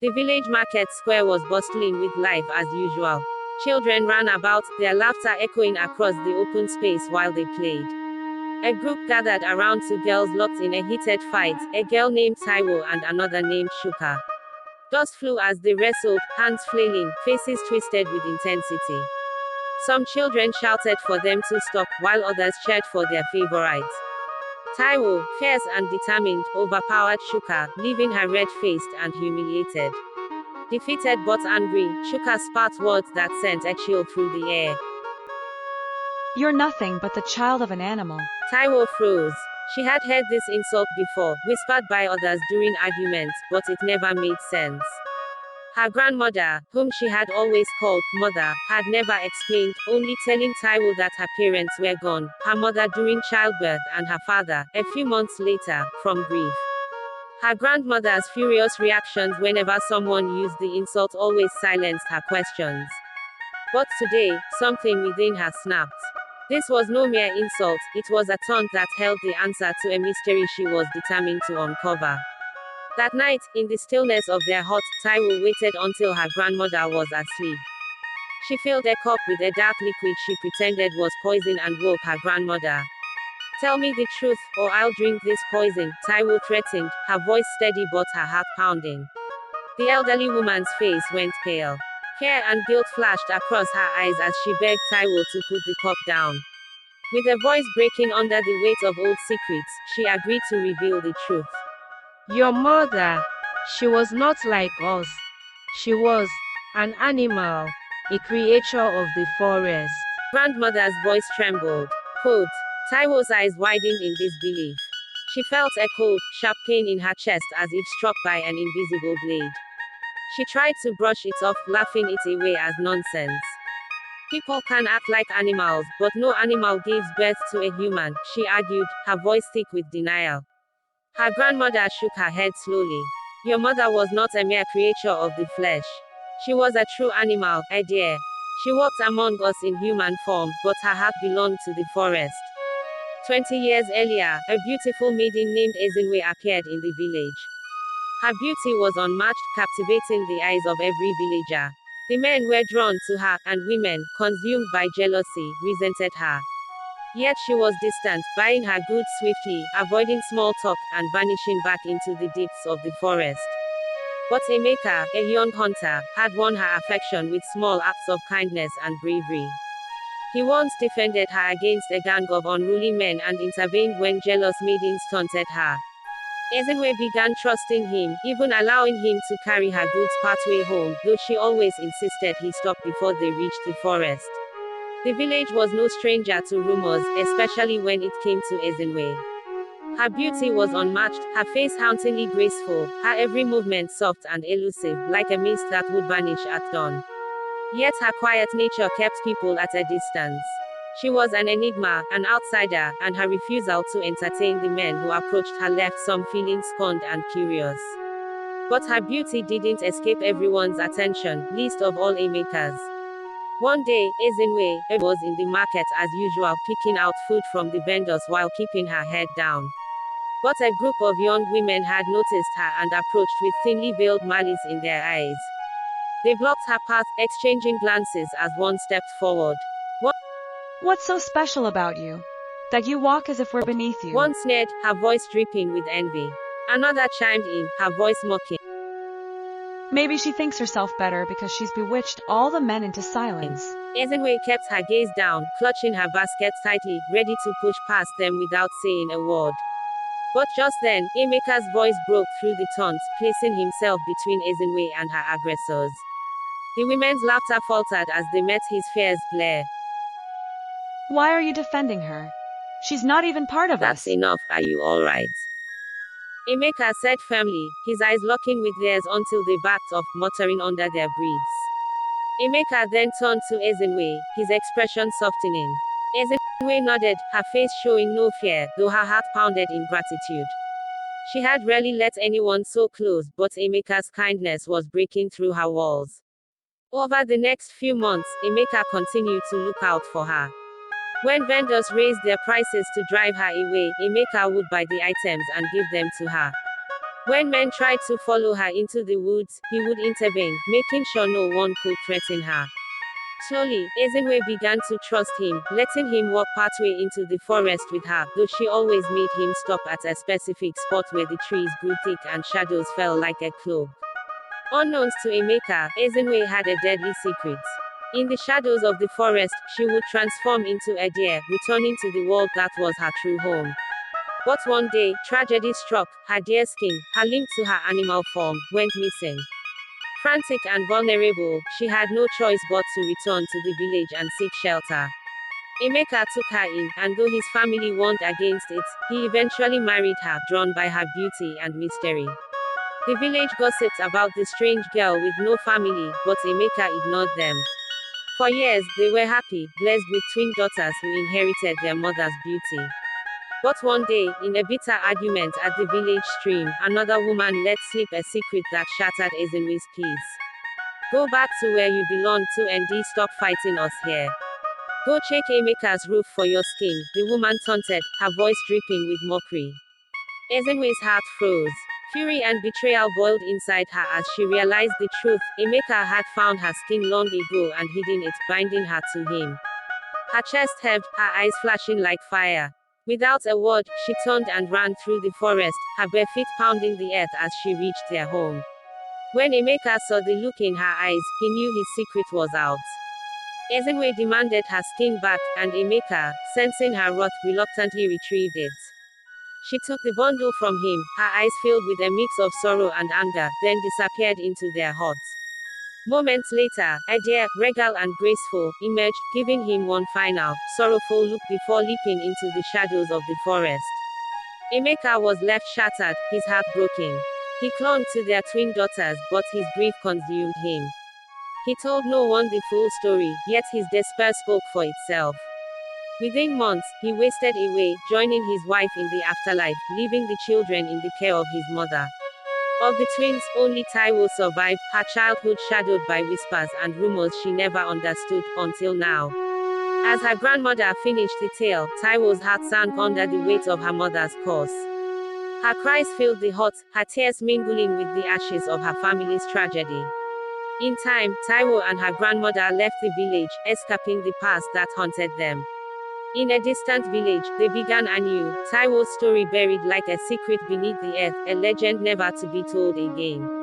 The village market square was bustling with life as usual. Children ran about, their laughter echoing across the open space while they played. A group gathered around two girls locked in a heated fight, a girl named Taiwo and another named Shuka. Dust flew as they wrestled, hands flailing, faces twisted with intensity. Some children shouted for them to stop, while others cheered for their favorites. Taiwo, fierce and determined, overpowered Shuka, leaving her red-faced and humiliated. Defeated but angry, Shuka spat words that sent a chill through the air. You're nothing but the child of an animal. Taiwo froze. She had heard this insult before, whispered by others during arguments, but it never made sense. Her grandmother, whom she had always called mother, had never explained, only telling Taiwo that her parents were gone, her mother during childbirth and her father, a few months later, from grief. Her grandmother's furious reactions whenever someone used the insult always silenced her questions. But today, something within her snapped. This was no mere insult, it was a taunt that held the answer to a mystery she was determined to uncover. That night, in the stillness of their hut, Taiwo waited until her grandmother was asleep. She filled a cup with a dark liquid she pretended was poison and woke her grandmother. Tell me the truth, or I'll drink this poison, Taiwo threatened, her voice steady but her heart pounding. The elderly woman's face went pale. Fear and guilt flashed across her eyes as she begged Taiwo to put the cup down. With a voice breaking under the weight of old secrets, she agreed to reveal the truth. Your mother, she was not like us. She was an animal, a creature of the forest. Grandmother's voice trembled. Quote. Taiwo's eyes widened in disbelief. She felt a cold, sharp pain in her chest as if struck by an invisible blade. She tried to brush it off, laughing it away as nonsense. People can act like animals, but no animal gives birth to a human, she argued, her voice thick with denial. Her grandmother shook her head slowly. Your mother was not a mere creature of the flesh. She was a true animal, a deer. She walked among us in human form, but her heart belonged to the forest. 20 years earlier, a beautiful maiden named Ezinwe appeared in the village. Her beauty was unmatched, captivating the eyes of every villager. The men were drawn to her, and women, consumed by jealousy, resented her. Yet she was distant, buying her goods swiftly, avoiding small talk, and vanishing back into the depths of the forest. But Emeka, a young hunter, had won her affection with small acts of kindness and bravery. He once defended her against a gang of unruly men and intervened when jealous maidens taunted her. Ezinwe began trusting him, even allowing him to carry her goods partway home, though she always insisted he stop before they reached the forest. The village was no stranger to rumors, especially when it came to Ezinwe. Her beauty was unmatched, her face hauntingly graceful, her every movement soft and elusive, like a mist that would vanish at dawn. Yet her quiet nature kept people at a distance. She was an enigma, an outsider, and her refusal to entertain the men who approached her left some feeling scorned and curious. But her beauty didn't escape everyone's attention, least of all Emeka's. One day, Ezinwe was in the market as usual, picking out food from the vendors while keeping her head down. But a group of young women had noticed her and approached with thinly veiled malice in their eyes. They blocked her path, exchanging glances as one stepped forward. What's so special about you? That you walk as if we're beneath you. One sneered, her voice dripping with envy. Another chimed in, her voice mocking. Maybe she thinks herself better because she's bewitched all the men into silence. Ezinwe kept her gaze down, clutching her basket tightly, ready to push past them without saying a word. But just then, Emeka's voice broke through the taunt, placing himself between Ezinwe and her aggressors. The women's laughter faltered as they met his fierce glare. Why are you defending her? She's not even part of us. That's enough, are you alright? Emeka said firmly, his eyes locking with theirs until they backed off, muttering under their breaths. Emeka then turned to Ezinwe, his expression softening. Ezinwe nodded, her face showing no fear, though her heart pounded in gratitude. She had rarely let anyone so close, but Emeka's kindness was breaking through her walls. Over the next few months, Emeka continued to look out for her. When vendors raised their prices to drive her away, Emeka would buy the items and give them to her. When men tried to follow her into the woods, he would intervene, making sure no one could threaten her. Slowly, Ezinwe began to trust him, letting him walk partway into the forest with her, though she always made him stop at a specific spot where the trees grew thick and shadows fell like a cloak. Unknowns to Emeka, Ezinwe had a deadly secret. In the shadows of the forest, she would transform into a deer, returning to the world that was her true home. But one day, tragedy struck. Her deer skin, her link to her animal form, went missing. Frantic and vulnerable, she had no choice but to return to the village and seek shelter. Emeka took her in, and though his family warned against it, he eventually married her, drawn by her beauty and mystery. The village gossiped about the strange girl with no family, but Emeka ignored them. For years, they were happy, blessed with twin daughters who inherited their mother's beauty. But one day, in a bitter argument at the village stream, another woman let slip a secret that shattered Ezinwe's peace. Go back to where you belong to and stop fighting us here. Go check Emeka's roof for your skin, the woman taunted, her voice dripping with mockery. Ezinwe's heart froze. Fury and betrayal boiled inside her as she realized the truth. Emeka had found her skin long ago and hidden it, binding her to him. Her chest heaved, her eyes flashing like fire. Without a word, she turned and ran through the forest, her bare feet pounding the earth as she reached their home. When Emeka saw the look in her eyes, he knew his secret was out. Ezinwe demanded her skin back, and Emeka, sensing her wrath, reluctantly retrieved it. She took the bundle from him, her eyes filled with a mix of sorrow and anger, then disappeared into their hearts. Moments later, a deer, regal and graceful, emerged, giving him one final, sorrowful look before leaping into the shadows of the forest. Emeka was left shattered, his heart broken. He clung to their twin daughters, but his grief consumed him. He told no one the full story, yet his despair spoke for itself. Within months, he wasted away, joining his wife in the afterlife, leaving the children in the care of his mother. Of the twins, only Taiwo survived, her childhood shadowed by whispers and rumors she never understood, until now. As her grandmother finished the tale, Taiwo's heart sank under the weight of her mother's curse. Her cries filled the hut, her tears mingling with the ashes of her family's tragedy. In time, Taiwo and her grandmother left the village, escaping the past that haunted them. In a distant village, they began anew, Taiwo's story buried like a secret beneath the earth, a legend never to be told again.